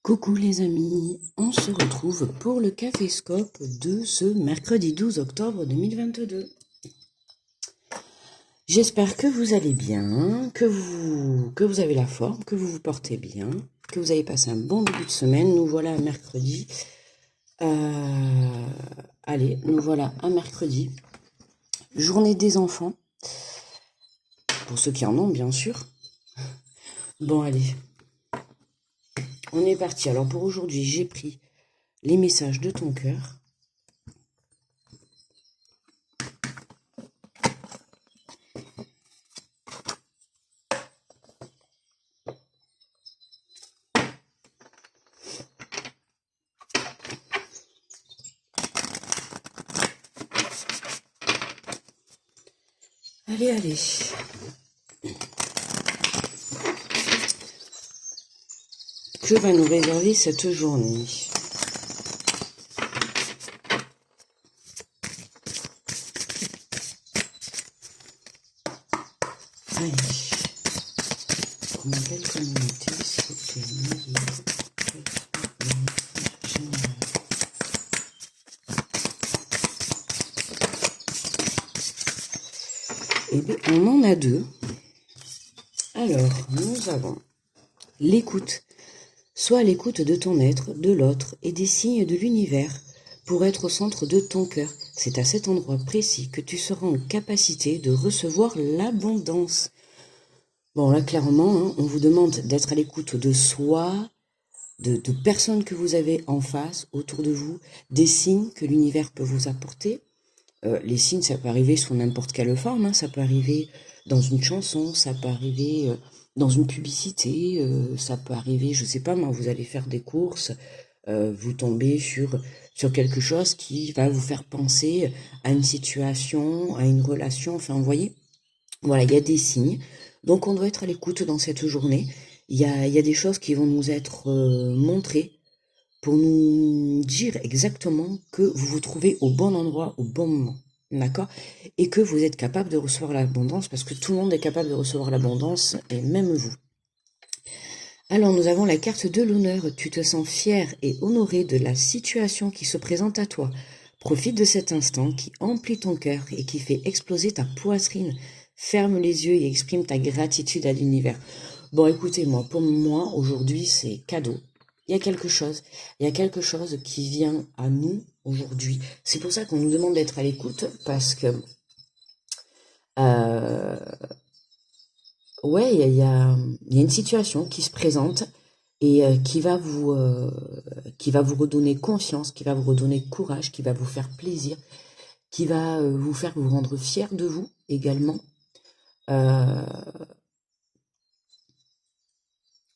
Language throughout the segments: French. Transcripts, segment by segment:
Coucou les amis, on se retrouve pour le Caféscope de ce mercredi 12 octobre 2022. J'espère que vous allez bien, que vous avez la forme, que vous vous portez bien, que vous avez passé un bon début de semaine. Nous voilà mercredi. Nous voilà un mercredi. Journée des enfants. Pour ceux qui en ont, bien sûr. Bon, allez. On est parti. Alors pour aujourd'hui, j'ai pris les messages de ton cœur. Allez. Que va nous réserver cette journée? Allez. Comment quelle communauté s'il vous plaît? Eh bien, on en a deux. Alors, nous avons l'écoute. Sois à l'écoute de ton être, de l'autre et des signes de l'univers pour être au centre de ton cœur. C'est à cet endroit précis que tu seras en capacité de recevoir l'abondance. Bon, là, clairement, on vous demande d'être à l'écoute de soi, de personnes que vous avez en face, autour de vous, des signes que l'univers peut vous apporter. Les signes, ça peut arriver sous n'importe quelle forme, ça peut arriver dans une chanson, ça peut arriver dans une publicité, ça peut arriver, je sais pas moi, vous allez faire des courses, vous tombez sur quelque chose qui va vous faire penser à une situation, à une relation, enfin vous voyez, voilà, il y a des signes, donc on doit être à l'écoute dans cette journée, il y a des choses qui vont nous être montrées, pour nous dire exactement que vous vous trouvez au bon endroit, au bon moment. D'accord? Et que vous êtes capable de recevoir l'abondance, parce que tout le monde est capable de recevoir l'abondance, et même vous. Alors, nous avons la carte de l'honneur. Tu te sens fier et honoré de la situation qui se présente à toi. Profite de cet instant qui emplit ton cœur et qui fait exploser ta poitrine. Ferme les yeux et exprime ta gratitude à l'univers. Bon, écoutez, pour moi, aujourd'hui, c'est cadeau. Il y a quelque chose qui vient à nous aujourd'hui. C'est pour ça qu'on nous demande d'être à l'écoute, parce que, ouais, il y a une situation qui se présente et qui va vous redonner confiance, qui va vous redonner courage, qui va vous faire plaisir, qui va vous faire vous rendre fier de vous également.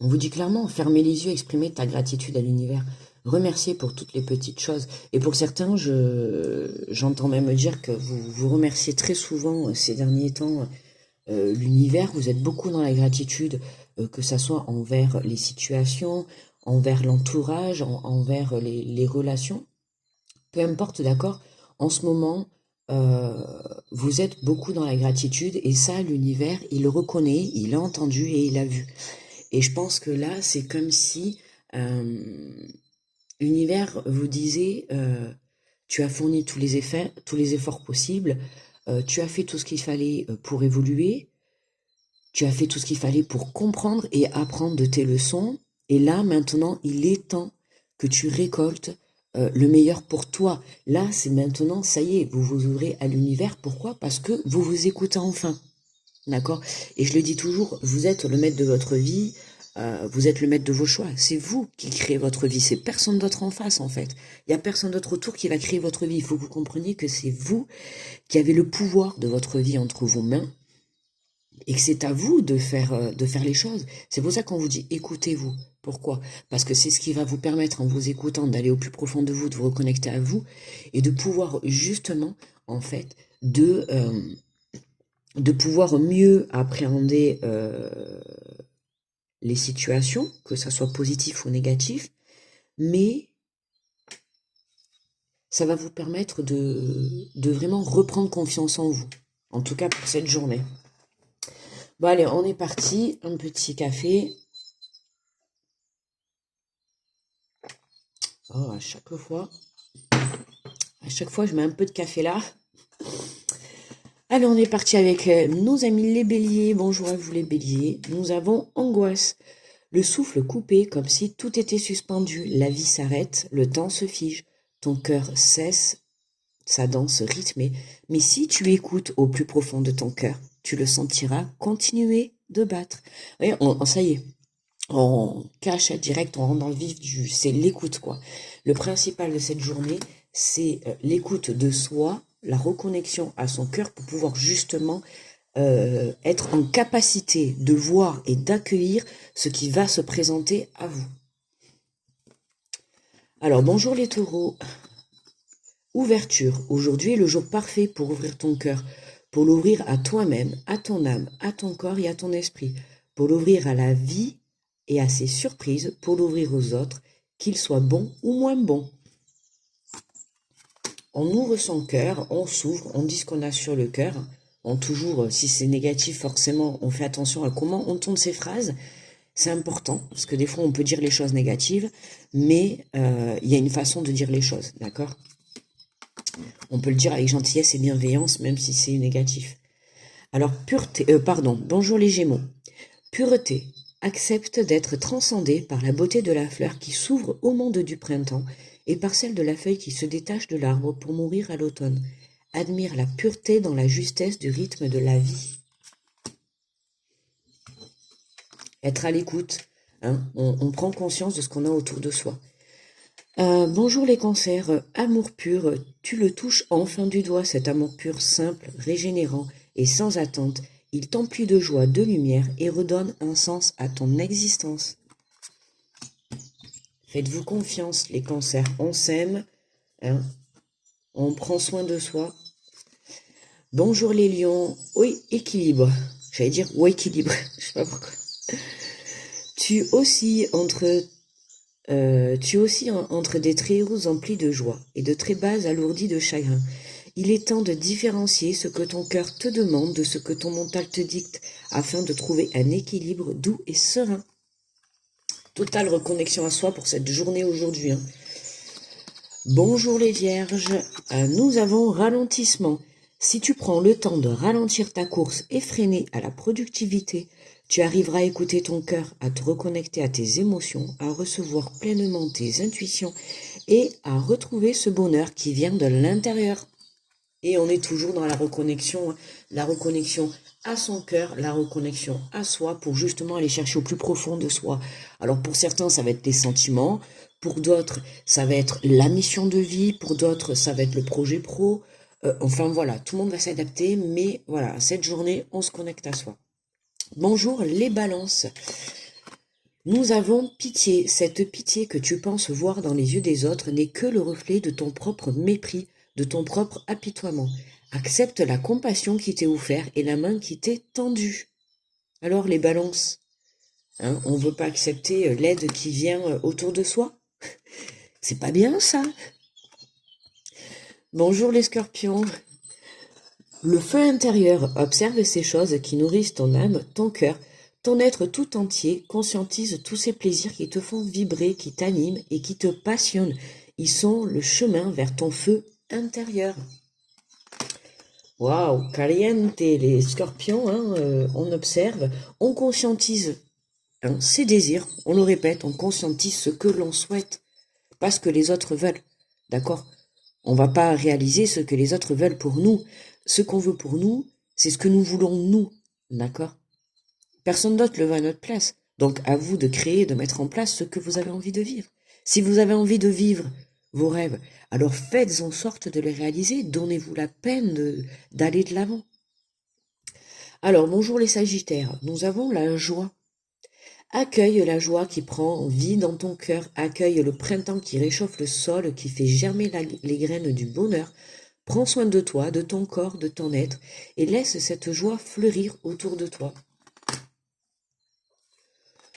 On vous dit clairement, fermez les yeux, exprimez ta gratitude à l'univers, remerciez pour toutes les petites choses. Et pour certains, j'entends même dire que vous remerciez très souvent ces derniers temps l'univers, vous êtes beaucoup dans la gratitude, que ça soit envers les situations, envers l'entourage, envers les relations. Peu importe, d'accord, en ce moment, vous êtes beaucoup dans la gratitude et ça, l'univers, il le reconnaît, il l'a entendu et il l'a vu. Et je pense que là, c'est comme si l'univers vous disait tu as fourni tous les efforts possibles, tu as fait tout ce qu'il fallait pour évoluer, tu as fait tout ce qu'il fallait pour comprendre et apprendre de tes leçons. Et là, maintenant, il est temps que tu récoltes le meilleur pour toi. Là, c'est maintenant, ça y est, vous vous ouvrez à l'univers. Pourquoi? Parce que vous vous écoutez enfin. D'accord? Et je le dis toujours, vous êtes le maître de votre vie, vous êtes le maître de vos choix. C'est vous qui créez votre vie, c'est personne d'autre en face en fait. Il n'y a personne d'autre autour qui va créer votre vie. Il faut que vous compreniez que c'est vous qui avez le pouvoir de votre vie entre vos mains et que c'est à vous de faire les choses. C'est pour ça qu'on vous dit écoutez-vous. Pourquoi? Parce que c'est ce qui va vous permettre, en vous écoutant, d'aller au plus profond de vous reconnecter à vous et de pouvoir justement, en fait, de pouvoir mieux appréhender les situations, que ça soit positif ou négatif, mais ça va vous permettre de vraiment reprendre confiance en vous, en tout cas pour cette journée. Bon allez, on est parti, un petit café. Oh, à chaque fois, je mets un peu de café là. Allez, on est parti avec nos amis les béliers. Bonjour à vous les béliers. Nous avons angoisse. Le souffle coupé comme si tout était suspendu. La vie s'arrête, le temps se fige. Ton cœur cesse sa danse rythmée. Mais si tu écoutes au plus profond de ton cœur, tu le sentiras continuer de battre. Et ça y est, on cache direct, on rentre dans le vif c'est l'écoute quoi. Le principal de cette journée, c'est l'écoute de soi, la reconnexion à son cœur pour pouvoir justement être en capacité de voir et d'accueillir ce qui va se présenter à vous. Alors bonjour les taureaux. Ouverture. Aujourd'hui est le jour parfait pour ouvrir ton cœur, pour l'ouvrir à toi-même, à ton âme, à ton corps et à ton esprit, pour l'ouvrir à la vie et à ses surprises, pour l'ouvrir aux autres, qu'ils soient bons ou moins bons. On ouvre son cœur, on s'ouvre, on dit ce qu'on a sur le cœur. On toujours, si c'est négatif, forcément, on fait attention à comment on tourne ses phrases. C'est important, parce que des fois, on peut dire les choses négatives, mais il y a une façon de dire les choses, d'accord ? On peut le dire avec gentillesse et bienveillance, même si c'est négatif. Alors, pureté, bonjour les Gémeaux. Pureté, accepte d'être transcendé par la beauté de la fleur qui s'ouvre au monde du printemps et par celle de la feuille qui se détache de l'arbre pour mourir à l'automne. Admire la pureté dans la justesse du rythme de la vie. Être à l'écoute, hein, on prend conscience de ce qu'on a autour de soi. Bonjour les cancers, amour pur, tu le touches enfin du doigt, cet amour pur, simple, régénérant et sans attente. Il t'emplit de joie, de lumière et redonne un sens à ton existence. Faites-vous confiance les cancers, on s'aime, hein, on prend soin de soi. Bonjour les lions, oui, équilibre. J'allais dire oui, équilibre, je sais pas pourquoi. Tu oscilles entre des très hauts emplis de joie et de très bas alourdis de chagrin. Il est temps de différencier ce que ton cœur te demande de ce que ton mental te dicte afin de trouver un équilibre doux et serein. Totale reconnexion à soi pour cette journée aujourd'hui. Hein. Bonjour les vierges, nous avons ralentissement. Si tu prends le temps de ralentir ta course effrénée à la productivité, tu arriveras à écouter ton cœur, à te reconnecter à tes émotions, à recevoir pleinement tes intuitions et à retrouver ce bonheur qui vient de l'intérieur. Et on est toujours dans la reconnexion à son cœur, la reconnexion à soi pour justement aller chercher au plus profond de soi. Alors pour certains, ça va être les sentiments, pour d'autres, ça va être la mission de vie, pour d'autres, ça va être le projet pro. Enfin voilà, tout le monde va s'adapter, mais voilà, cette journée, on se connecte à soi. Bonjour les balances. Nous avons pitié. Cette pitié que tu penses voir dans les yeux des autres n'est que le reflet de ton propre mépris, de ton propre apitoiement. Accepte la compassion qui t'est offerte et la main qui t'est tendue. Alors les balances, hein, on ne veut pas accepter l'aide qui vient autour de soi. C'est pas bien ça. Bonjour les scorpions. Le feu intérieur observe ces choses qui nourrissent ton âme, ton cœur, ton être tout entier. Conscientise tous ces plaisirs qui te font vibrer, qui t'animent et qui te passionnent. Ils sont le chemin vers ton feu intérieur. Waouh, caliente, les scorpions, hein, on observe, on conscientise hein, ses désirs, on le répète, on conscientise ce que l'on souhaite, pas ce que les autres veulent, d'accord? On va pas réaliser ce que les autres veulent pour nous. Ce qu'on veut pour nous, c'est ce que nous voulons nous, d'accord? Personne d'autre le veut à notre place. Donc à vous de créer, de mettre en place ce que vous avez envie de vivre. Si vous avez envie de vivre vos rêves, alors faites en sorte de les réaliser, donnez-vous la peine d'aller de l'avant. Alors bonjour les Sagittaires, nous avons la joie. Accueille la joie qui prend vie dans ton cœur, accueille le printemps qui réchauffe le sol, qui fait germer les graines du bonheur. Prends soin de toi, de ton corps, de ton être, et laisse cette joie fleurir autour de toi.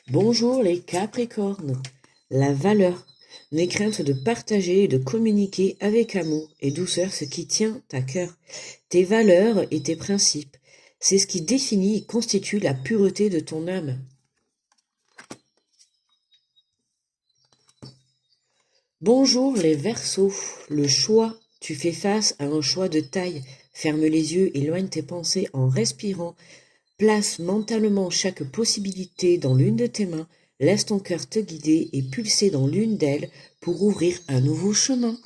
Bonjour les Capricornes, la valeur, n'aie crainte de partager et de communiquer avec amour et douceur ce qui tient à cœur, tes valeurs et tes principes. C'est ce qui définit et constitue la pureté de ton âme. Bonjour les Verseaux, le choix, tu fais face à un choix de taille. Ferme les yeux, éloigne tes pensées en respirant. Place mentalement chaque possibilité dans l'une de tes mains. Laisse ton cœur te guider et pulser dans l'une d'elles pour ouvrir un nouveau chemin.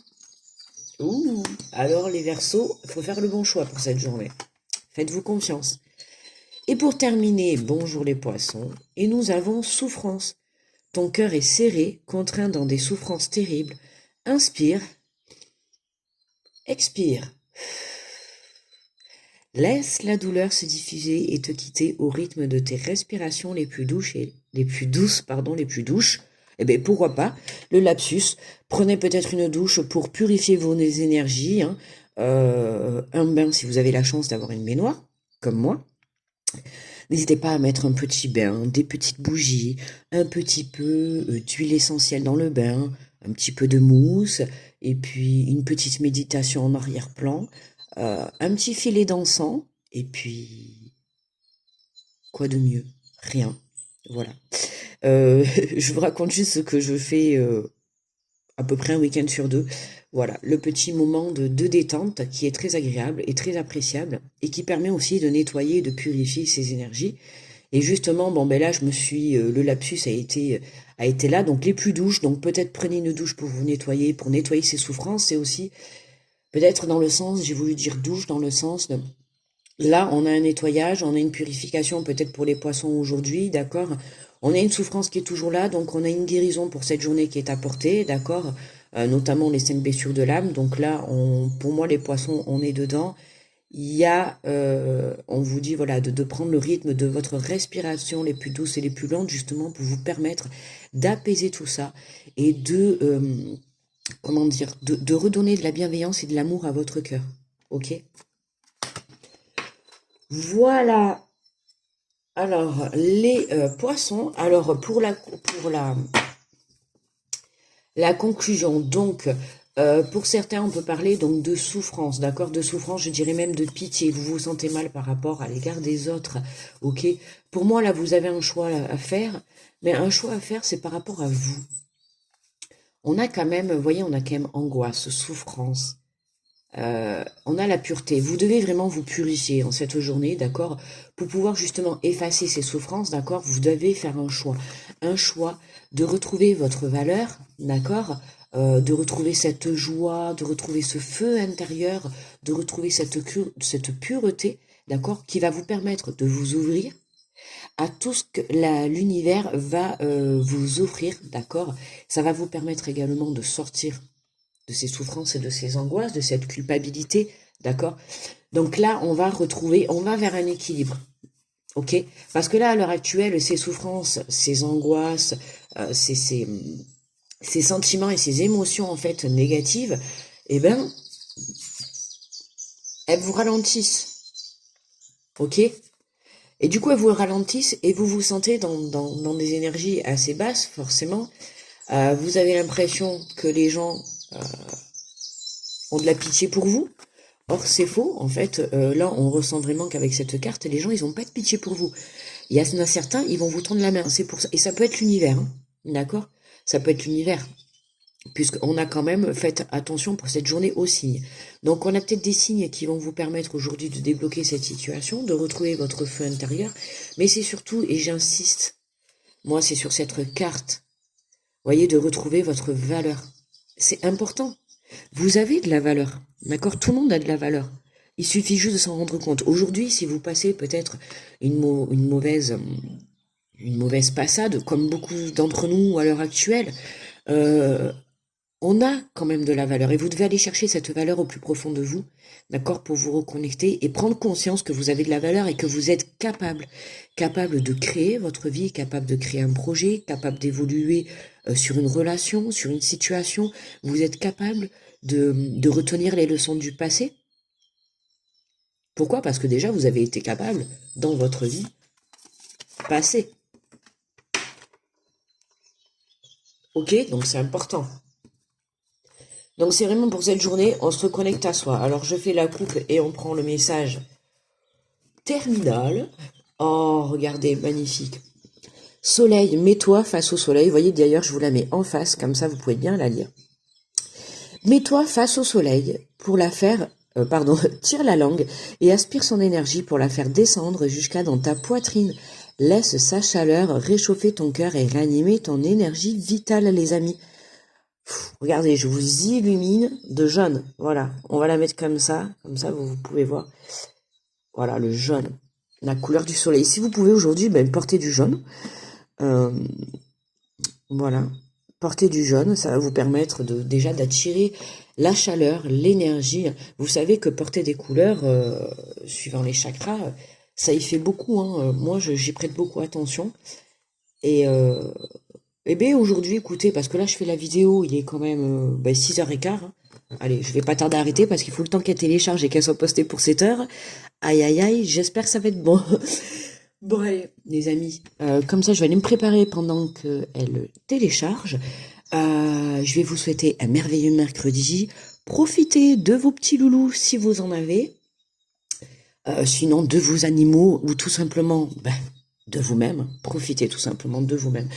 Ouh, alors les Verseaux, il faut faire le bon choix pour cette journée. Faites-vous confiance. Et pour terminer, bonjour les Poissons, et nous avons souffrance. Ton cœur est serré, contraint dans des souffrances terribles. Inspire, expire. Laisse la douleur se diffuser et te quitter au rythme de tes respirations les plus douces les plus douces. Eh bien, pourquoi pas, le lapsus. Prenez peut-être une douche pour purifier vos énergies. Un bain si vous avez la chance d'avoir une baignoire, comme moi. N'hésitez pas à mettre un petit bain, des petites bougies, un petit peu d'huile essentielle dans le bain, un petit peu de mousse, et puis une petite méditation en arrière-plan, un petit filet d'encens, et puis quoi de mieux? Rien. Voilà. Je vous raconte juste ce que je fais à peu près un week-end sur deux. Voilà, le petit moment de détente qui est très agréable et très appréciable et qui permet aussi de nettoyer et de purifier ses énergies. Et justement, bon ben là, le lapsus a été là, donc les plus douches, donc peut-être prenez une douche pour nettoyer ses souffrances, c'est aussi peut-être dans le sens, j'ai voulu dire douche dans le sens de, là, on a un nettoyage, on a une purification peut-être pour les poissons aujourd'hui, d'accord? On a une souffrance qui est toujours là, donc on a une guérison pour cette journée qui est apportée, d'accord? Notamment les 5 blessures de l'âme. Donc là, pour moi, les poissons, on est dedans. Il y a, on vous dit, voilà, de prendre le rythme de votre respiration les plus douces et les plus lentes, justement, pour vous permettre d'apaiser tout ça et comment dire, de redonner de la bienveillance et de l'amour à votre cœur. Ok? Voilà. Alors, les poissons, alors la conclusion, donc, pour certains, on peut parler donc de souffrance, d'accord? De souffrance, je dirais même de pitié. Vous vous sentez mal par rapport à l'égard des autres, ok? Pour moi, là, vous avez un choix à faire, mais un choix à faire, c'est par rapport à vous. On a quand même, vous voyez, on a quand même angoisse, souffrance. On a la pureté. Vous devez vraiment vous purifier en cette journée, d'accord? Pour pouvoir justement effacer ces souffrances, d'accord? Vous devez faire un choix. Un choix de retrouver votre valeur, d'accord? De retrouver cette joie, de retrouver ce feu intérieur, de retrouver cette pureté, d'accord? Qui va vous permettre de vous ouvrir à tout ce que l'univers va vous offrir, d'accord? Ça va vous permettre également de sortir de ces souffrances et de ces angoisses, de cette culpabilité, d'accord? Donc là, on va vers un équilibre, ok? Parce que là, à l'heure actuelle, ces souffrances, ces angoisses, ces sentiments et ces émotions, en fait, négatives, eh ben, elles vous ralentissent, ok? Et du coup, elles vous ralentissent et vous vous sentez dans des énergies assez basses, forcément. Vous avez l'impression que les gens ont de la pitié pour vous. Or, c'est faux. En fait, là, on ressent vraiment qu'avec cette carte, les gens, ils ont pas de pitié pour vous. Il y en a certains, ils vont vous tendre la main. C'est pour ça. Et ça peut être l'univers, hein. D'accord? Ça peut être l'univers. Puisqu'on a quand même fait attention pour cette journée aux signes. Donc, on a peut-être des signes qui vont vous permettre aujourd'hui de débloquer cette situation, de retrouver votre feu intérieur. Mais c'est surtout, et j'insiste, moi, c'est sur cette carte, voyez, de retrouver votre valeur. C'est important. Vous avez de la valeur, d'accord? Tout le monde a de la valeur. Il suffit juste de s'en rendre compte. Aujourd'hui, si vous passez peut-être une mauvaise passade, comme beaucoup d'entre nous à l'heure actuelle, on a quand même de la valeur. Et vous devez aller chercher cette valeur au plus profond de vous, d'accord? Pour vous reconnecter et prendre conscience que vous avez de la valeur et que vous êtes capable de créer votre vie, capable de créer un projet, capable d'évoluer sur une relation, sur une situation. Vous êtes capable de retenir les leçons du passé. Pourquoi? Parce que déjà, vous avez été capable, dans votre vie passée. Ok? Donc c'est important. Donc c'est vraiment pour cette journée, on se reconnecte à soi. Alors je fais la coupe et on prend le message terminal. Oh, regardez, magnifique. Soleil, mets-toi face au soleil. Vous voyez, d'ailleurs, je vous la mets en face, comme ça vous pouvez bien la lire. Mets-toi face au soleil pour la faire, tire la langue et aspire son énergie pour la faire descendre jusqu'à dans ta poitrine. Laisse sa chaleur réchauffer ton cœur et ranimer ton énergie vitale, les amis. Regardez, je vous illumine de jaune. Voilà, on va la mettre comme ça vous pouvez voir. Voilà, le jaune, la couleur du soleil. Si vous pouvez aujourd'hui, portez du jaune. Voilà, portez du jaune, ça va vous permettre déjà d'attirer la chaleur, l'énergie. Vous savez que porter des couleurs, suivant les chakras, ça y fait beaucoup. Moi, j'y prête beaucoup attention. Et bien aujourd'hui, écoutez, parce que là je fais la vidéo, il est quand même 6h15. Allez, je vais pas tarder à arrêter parce qu'il faut le temps qu'elle télécharge et qu'elle soit postée pour 7h. Aïe aïe aïe, j'espère que ça va être bon. Bon allez, les amis, comme ça je vais aller me préparer pendant qu'elle télécharge. Je vais vous souhaiter un merveilleux mercredi. Profitez de vos petits loulous si vous en avez. Sinon de vos animaux ou tout simplement de vous-même. Profitez tout simplement de vous-même.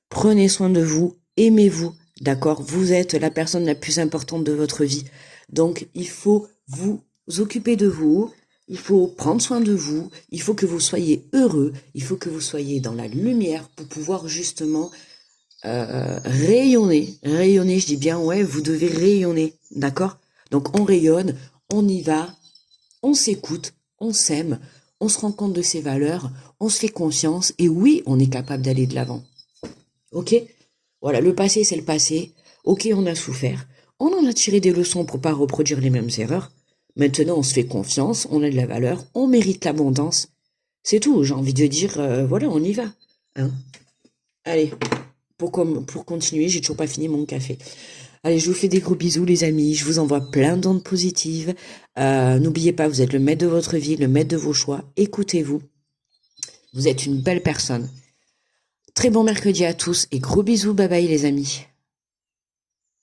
Prenez soin de vous, aimez-vous, d'accord? Vous êtes la personne la plus importante de votre vie. Donc, il faut vous occuper de vous, il faut prendre soin de vous, il faut que vous soyez heureux, il faut que vous soyez dans la lumière pour pouvoir justement rayonner. Rayonner, je dis bien, ouais, vous devez rayonner, d'accord? Donc, on rayonne, on y va, on s'écoute, on s'aime, on se rend compte de ses valeurs, on se fait confiance, et oui, on est capable d'aller de l'avant. Ok? Voilà, le passé, c'est le passé. Ok, on a souffert. On en a tiré des leçons pour pas reproduire les mêmes erreurs. Maintenant, on se fait confiance, on a de la valeur, on mérite l'abondance. C'est tout, j'ai envie de dire, voilà, on y va. Hein? Allez, pour continuer, j'ai toujours pas fini mon café. Allez, je vous fais des gros bisous, les amis. Je vous envoie plein d'ondes positives. N'oubliez pas, vous êtes le maître de votre vie, le maître de vos choix. Écoutez-vous. Vous êtes une belle personne. Très bon mercredi à tous et gros bisous, bye bye les amis.